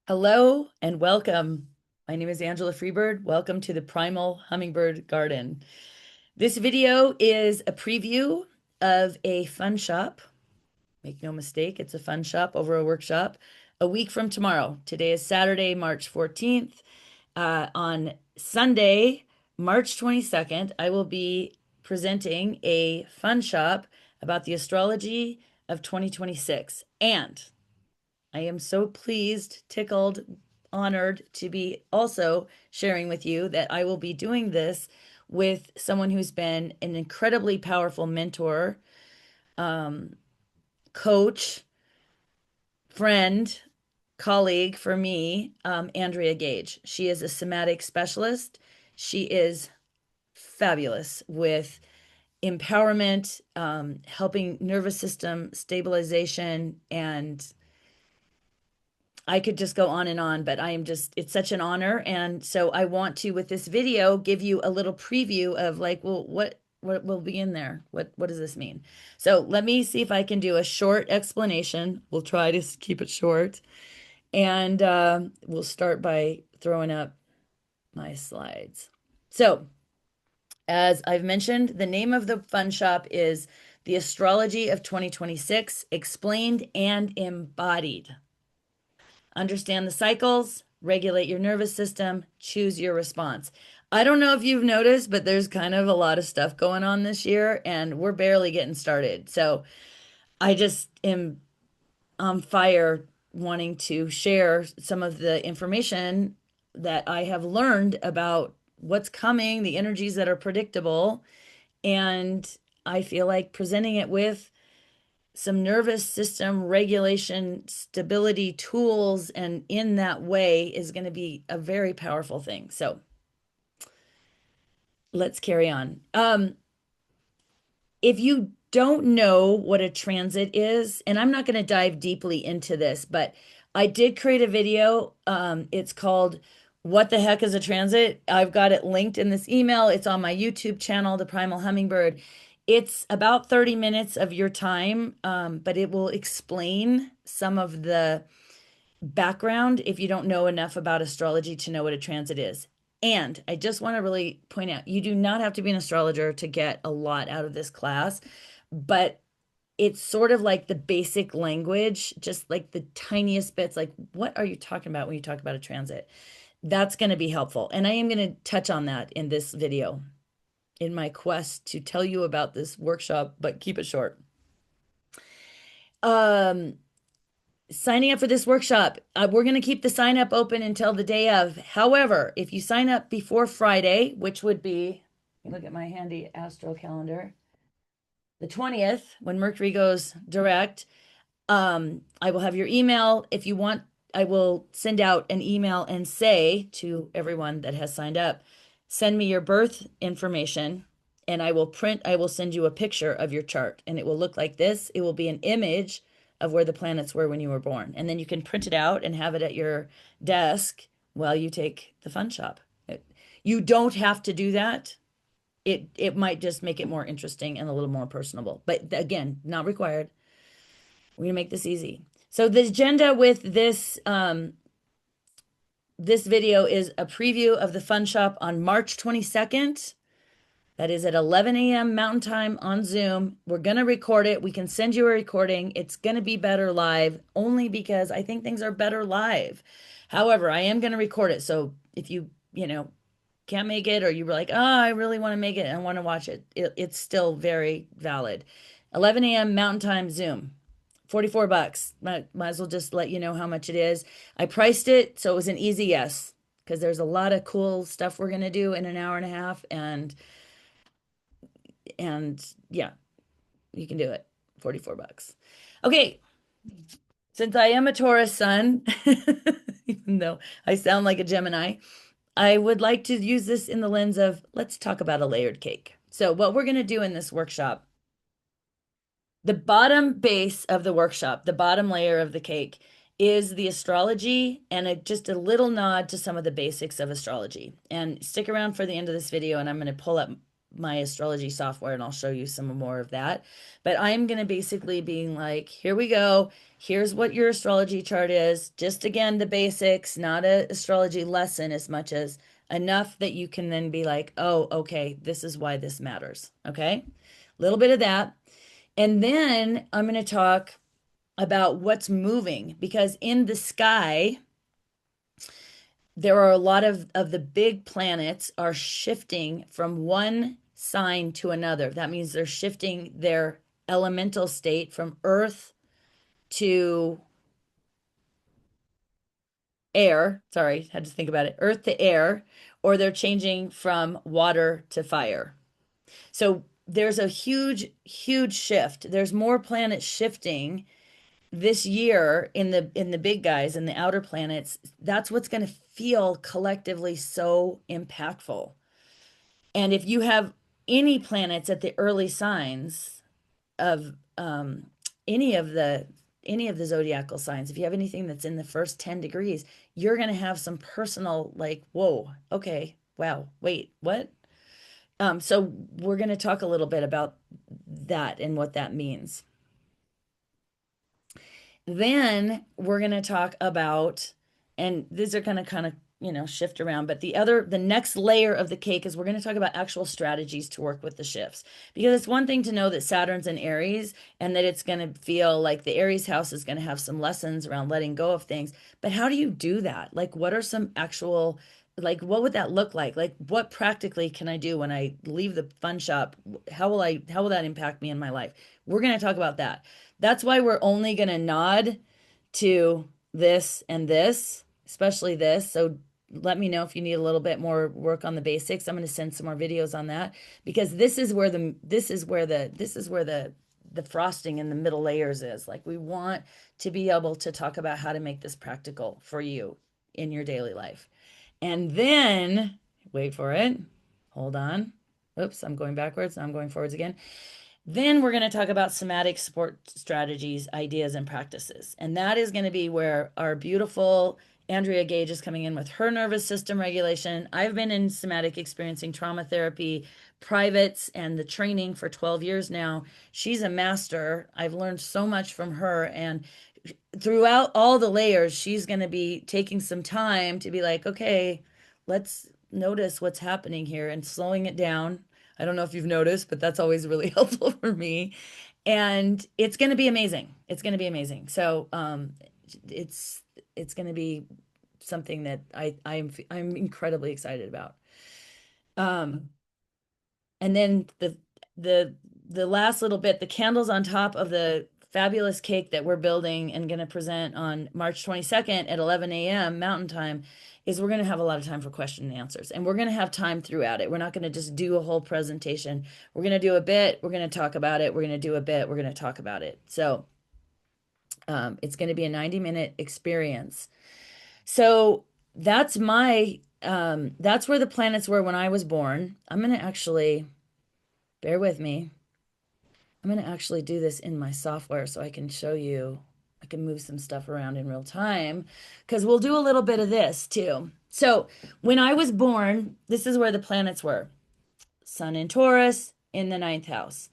Hello and welcome. My name is Angela Freebird. Welcome to the Primal Hummingbird Garden. This video is a preview of a fun shop. Make no mistake, it's a fun shop over a workshop a week from tomorrow. Today is Saturday, March 14th. On Sunday, March 22nd, I will be presenting a fun shop about the astrology of 2026. And I am so pleased, tickled, honored to be also sharing with you that I will be doing this with someone who's been an incredibly powerful mentor, um, coach, friend, colleague for me, Andrea Gage. She is a somatic specialist. She is fabulous with empowerment, helping nervous system stabilization, and I could just go on and on, but it's such an honor. And so I want to, with this video, give you a little preview of like, well, what will be in there? What does this mean? So let me see if I can do a short explanation. We'll try to keep it short. And we'll start by throwing up my slides. So, as I've mentioned, the name of the fun shop is The Astrology of 2026, Explained and Embodied. Understand the cycles, regulate your nervous system, choose your response. I don't know if you've noticed, but there's kind of a lot of stuff going on this year, and we're barely getting started. So I just am on fire wanting to share some of the information that I have learned about what's coming, the energies that are predictable, and I feel like presenting it with some nervous system regulation stability tools, and in that way is going to be a very powerful thing. So let's carry on. If you don't know what a transit is, and I'm not going to dive deeply into this, but I did create a video. It's called What the Heck is a Transit? I've got it linked in this email. It's on my YouTube channel, The Primal Hummingbird. It's about 30 minutes of your time, but it will explain some of the background if you don't know enough about astrology to know what a transit is. And I just want to really point out, you do not have to be an astrologer to get a lot out of this class, but it's sort of like the basic language, just like the tiniest bits, like what are you talking about when you talk about a transit? That's going to be helpful. And I am going to touch on that in this video in my quest to tell you about this workshop, but keep it short. Um, Signing up for this workshop, we're going to keep the sign up open until the day of. However, if you sign up before Friday, which would be, look at my handy astro calendar, the 20th, when Mercury goes direct, I will have your email. If you want, I will send out an email and say to everyone that has signed up, send me your birth information and I will send you a picture of your chart and it will look like this. It will be an image of where the planets were when you were born. And then you can print it out and have it at your desk while you take the fun shop. You don't have to do that. It might just make it more interesting and a little more personable. But again, not required. We're gonna make this easy. So the agenda with this video is a preview of the fun shop on March 22nd. That is at 11 a.m. Mountain Time on Zoom. We're gonna record it. We can send you a recording. It's gonna be better live only because I think things are better live. However, I am gonna record it. So if you can't make it or you were like, oh, I really want to make it and I want to watch it, it's still very valid. 11 a.m. Mountain Time Zoom. $44. Might as well just let you know how much it is. I priced it, so it was an easy yes, because there's a lot of cool stuff we're gonna do in an hour and a half, and yeah, you can do it. $44. Okay, since I am a Taurus sun, even though I sound like a Gemini, I would like to use this in the lens of let's talk about a layered cake. So what we're gonna do in this workshop, the bottom base of the workshop, the bottom layer of the cake, is the astrology and just a little nod to some of the basics of astrology. And stick around for the end of this video, and I'm going to pull up my astrology software and I'll show you some more of that. But I'm going to basically being like, here we go. Here's what your astrology chart is. Just again, the basics, not a astrology lesson as much as enough that you can then be like, oh, okay, this is why this matters. Okay. A little bit of that. And then I'm going to talk about what's moving because in the sky, there are a lot of the big planets are shifting from one sign to another. That means they're shifting their elemental state from earth to air. Sorry, had to think about it. Earth to air, or they're changing from water to fire. So there's a huge, huge shift. There's more planets shifting this year in the big guys in the outer planets. That's what's going to feel collectively so impactful. And if you have any planets at the early signs of any of the any of the zodiacal signs, if you have anything that's in the first 10 degrees, you're going to have some personal like, whoa, okay, wow, wait, what? So we're going to talk a little bit about that and what that means. Then we're going to talk about, and these are going to kind of, shift around, but the next layer of the cake is we're going to talk about actual strategies to work with the shifts. Because it's one thing to know that Saturn's in Aries and that it's going to feel like the Aries house is going to have some lessons around letting go of things. But how do you do that? Like, what are some actual, like, what would that look like? Like, what practically can I do when I leave the fun shop? How will that impact me in my life? We're going to talk about that. That's why we're only going to nod to this and this, especially this. So let me know if you need a little bit more work on the basics. I'm going to send some more videos on that because this is where the frosting in the middle layers is. Like we want to be able to talk about how to make this practical for you in your daily life. And then wait for it. Hold on. Oops, I'm going backwards. Now I'm going forwards again. Then we're going to talk about somatic support strategies, ideas, and practices. And that is going to be where our beautiful Andrea Gage is coming in with her nervous system regulation. I've been in somatic experiencing trauma therapy privates and the training for 12 years now. She's a master. I've learned so much from her. And throughout all the layers, she's going to be taking some time to be like, okay, let's notice what's happening here and slowing it down. I don't know if you've noticed, but that's always really helpful for me. And it's going to be amazing. It's going to be amazing. So, it's it's going to be something that I'm incredibly excited about. Um, and then the last little bit, the candles on top of the fabulous cake that we're building and going to present on March 22nd at 11 a.m. Mountain Time is we're going to have a lot of time for question and answers. And we're going to have time throughout it. We're not going to just do a whole presentation. We're going to do a bit, we're going to talk about it, we're going to do a bit, we're going to talk about it. So it's going to be a 90-minute experience. So that's where the planets were when I was born. I'm going to actually, bear with me. I'm going to actually do this in my software so I can show you, I can move some stuff around in real time because we'll do a little bit of this too. So when I was born, this is where the planets were. Sun in Taurus in the ninth house.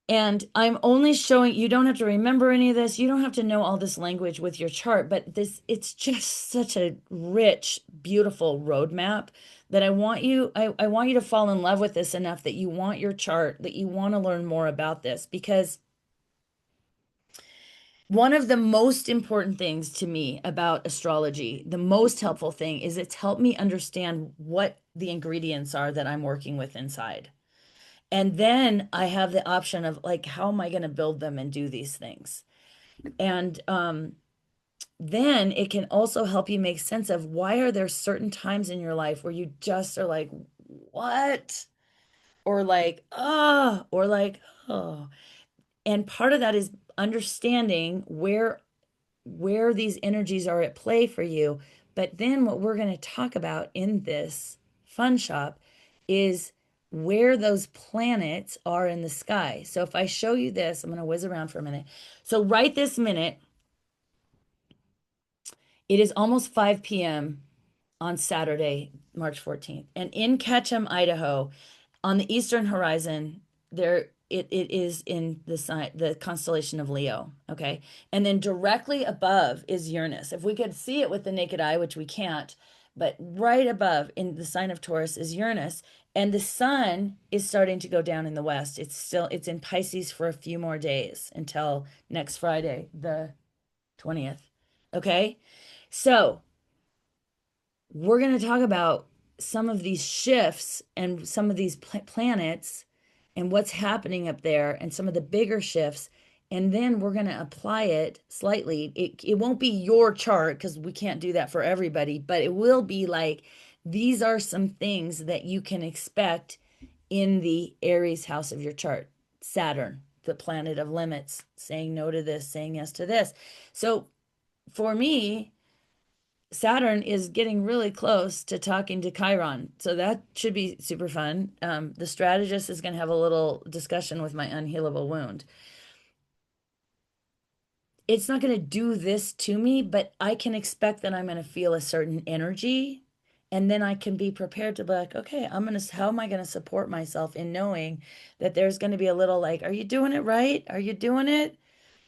And I'm only showing, you don't have to remember any of this. You don't have to know all this language with your chart, but it's just such a rich, beautiful roadmap that I want you to fall in love with this enough that you want your chart, that you want to learn more about this, because one of the most important things to me about astrology, the most helpful thing is it's helped me understand what the ingredients are that I'm working with inside. And then I have the option of like, how am I going to build them and do these things? And then it can also help you make sense of why are there certain times in your life where you just are like, what? Or like, oh, or like, oh. And part of that is understanding where these energies are at play for you. But then what we're going to talk about in this fun shop is where those planets are in the sky. So if I show you this, I'm going to whiz around for a minute. So right this minute, it is almost 5 p.m. on Saturday, March 14th. And in Ketchum, Idaho, on the eastern horizon, it is in the constellation of Leo. Okay. And then directly above is Uranus. If we could see it with the naked eye, which we can't, but right above in the sign of Taurus is Uranus. And the sun is starting to go down in the west. It's in Pisces for a few more days until next Friday, the 20th. Okay. So we're going to talk about some of these shifts and some of these planets and what's happening up there and some of the bigger shifts. And then we're going to apply it slightly. It won't be your chart because we can't do that for everybody, but it will be like these are some things that you can expect in the Aries house of your chart. Saturn, the planet of limits, saying no to this, saying yes to this. So for me, Saturn is getting really close to talking to Chiron. So that should be super fun. The strategist is going to have a little discussion with my unhealable wound. It's not going to do this to me, but I can expect that I'm going to feel a certain energy. And then I can be prepared to be like, okay, how am I going to support myself in knowing that there's going to be a little like, are you doing it right? Are you doing it?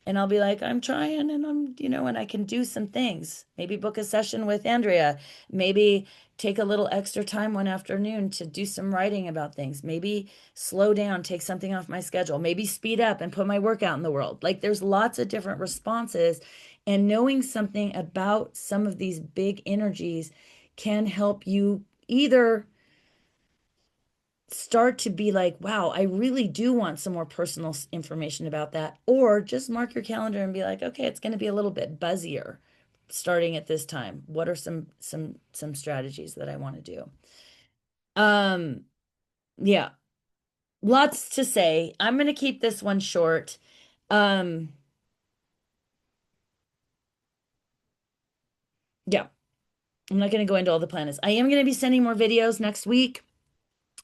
And I'll be like, I'm trying and and I can do some things. Maybe book a session with Andrea. Maybe take a little extra time one afternoon to do some writing about things. Maybe slow down, take something off my schedule. Maybe speed up and put my work out in the world. Like there's lots of different responses. And knowing something about some of these big energies can help you either start to be like, wow, I really do want some more personal information about that. Or just mark your calendar and be like, okay, it's going to be a little bit buzzier starting at this time. What are some strategies that I want to do? Um, yeah, lots to say. I'm going to keep this one short. Um, yeah, I'm not going to go into all the planets. I am going to be sending more videos next week.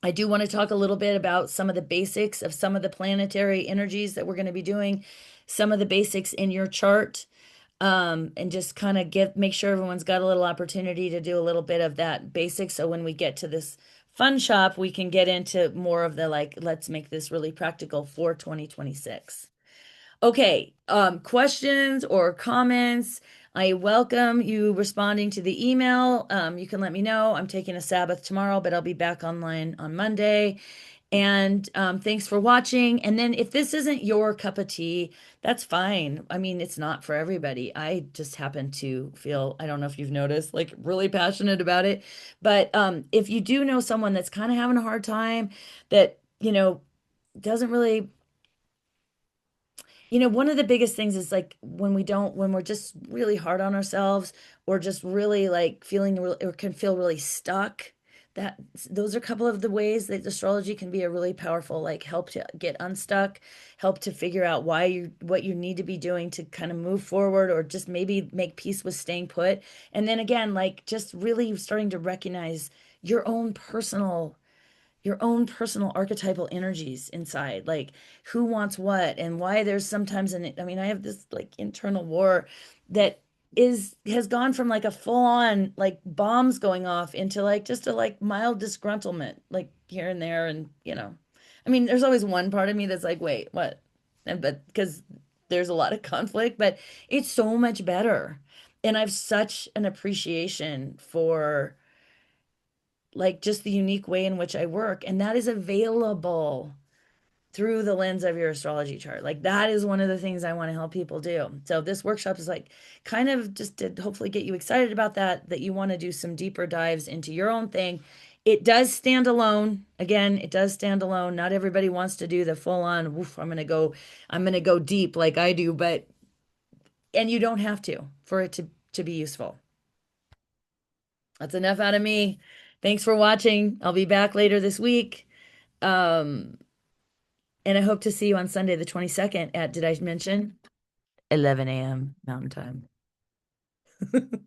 I do want to talk a little bit about some of the basics of some of the planetary energies that we're going to be doing, some of the basics in your chart, and just kind of make sure everyone's got a little opportunity to do a little bit of that basic. So when we get to this fun shop, we can get into more of the like, let's make this really practical for 2026. Okay, questions or comments? I welcome you responding to the email. You can let me know. I'm taking a Sabbath tomorrow, but I'll be back online on Monday. And thanks for watching. And then if this isn't your cup of tea, that's fine. I mean, it's not for everybody. I just happen to feel, I don't know if you've noticed, like really passionate about it. But if you do know someone that's kind of having a hard time, that, doesn't really one of the biggest things is like when we're just really hard on ourselves or just really like or can feel really stuck. That those are a couple of the ways that astrology can be a really powerful like help to get unstuck, help to figure out what you need to be doing to kind of move forward or just maybe make peace with staying put. And then again, like just really starting to recognize your own personal archetypal energies inside, like who wants what and why there's sometimes I mean, I have this like internal war that has gone from like a full on like bombs going off into like just a like mild disgruntlement, like here and there. And, I mean, there's always one part of me that's like, wait, what? But because there's a lot of conflict, but it's so much better. And I've such an appreciation for like just the unique way in which I work. And that is available through the lens of your astrology chart. Like that is one of the things I want to help people do. So this workshop is like kind of just to hopefully get you excited about that you want to do some deeper dives into your own thing. It does stand alone. Again, it does stand alone. Not everybody wants to do the full on, woof, I'm going to go deep like I do, and you don't have to for it to be useful. That's enough out of me. Thanks for watching. I'll be back later this week. Um, and I hope to see you on Sunday, the 22nd at, did I mention? 11 a.m. Mountain Time.